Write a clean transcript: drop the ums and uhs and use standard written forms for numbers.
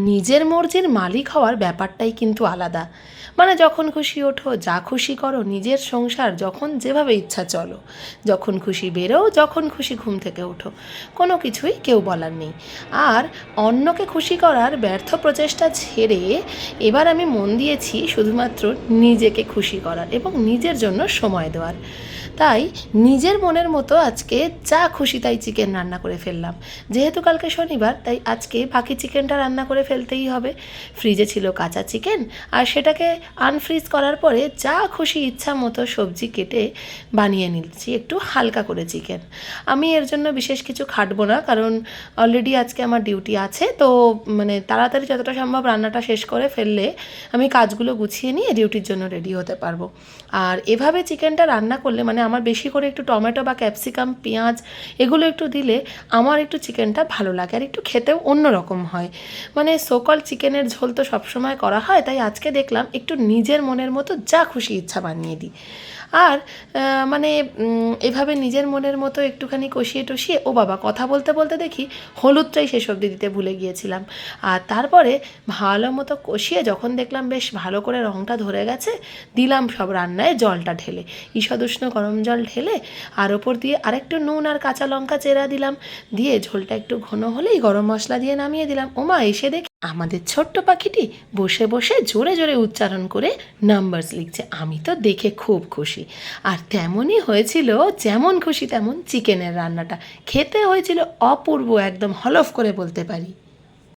নিজের মর্জির মালিক হওয়ার ব্যাপারটাই কিন্তু আলাদা। মানে যখন খুশি ওঠো, যা খুশি করো, নিজের সংসার যখন যেভাবে ইচ্ছা চলো, যখন খুশি বেরো, যখন খুশি ঘুম থেকে ওঠো, কোনো কিছুই কেউ বলার নেই। আর অন্যকে খুশি করার ব্যর্থ প্রচেষ্টা ছেড়ে এবার আমি মন দিয়েছি শুধুমাত্র নিজেকে খুশি করার এবং নিজের জন্য সময় দেওয়ার। তাই নিজের মনের মতো আজকে যা খুশি তাই চিকেন রান্না করে ফেললাম। যেহেতু কালকে শনিবার, তাই আজকে বাকি চিকেনটা রান্না করে ফেলতেই হবে। ফ্রিজে ছিল কাঁচা চিকেন, আর সেটাকে আনফ্রিজ করার পরে যা খুশি ইচ্ছা মতো সবজি কেটে বানিয়ে নিচ্ছি একটু হালকা করে চিকেন। আমি এর জন্য বিশেষ কিছু খাটবো না, কারণ অলরেডি আজকে আমার ডিউটি আছে। তো মানে তাড়াতাড়ি যতটা সম্ভব রান্নাটা শেষ করে ফেললে আমি কাজগুলো গুছিয়ে নিয়ে ডিউটির জন্য রেডি হতে পারবো। আর এভাবে চিকেনটা রান্না করলে মানে আমার বেশি করে একটু টমেটো বা ক্যাপসিকাম, পেঁয়াজ এগুলো একটু দিলে আমার একটু চিকেনটা ভালো লাগে, আর একটু খেতেও অন্যরকম হয়। মানে সোকল চিকেনের ঝোল তো সবসময় করা হয়, তাই আজকে দেখলাম একটু নিজের মনের মতো যা খুশি ইচ্ছা বানিয়ে দিই। আর মানে এভাবে নিজের মনের মতো একটুখানি কষিয়ে টষিয়ে, ও বাবা, কথা বলতে বলতে দেখি হলুদটাই শেষ অবধি দিতে ভুলে গিয়েছিলাম। আর তারপরে ভালো মতো কষিয়ে যখন দেখলাম বেশ ভালো করে রঙটা ধরে গেছে, দিলাম সব রান্নায় জলটা ঢেলে, ঈষদ উষ্ণ গরম জল ঢেলে, আর ওপর দিয়ে আরেকটু নুন আর কাঁচা লঙ্কা চেরা দিলাম। দিয়ে ঝোলটা একটু ঘন হলেই গরম মশলা দিয়ে নামিয়ে দিলাম। ওমা, এসে দেখি আমাদের ছোট্ট পাখিটি বসে বসে জোরে জোরে উচ্চারণ করে নাম্বারস লিখছে। আমি তো দেখে খুব খুশি। আর তেমনই হয়েছিল, যেমন খুশি তেমন চিকেনের রান্নাটা। খেতে হয়েছিল অপূর্ব, একদম হলফ করে বলতে পারি।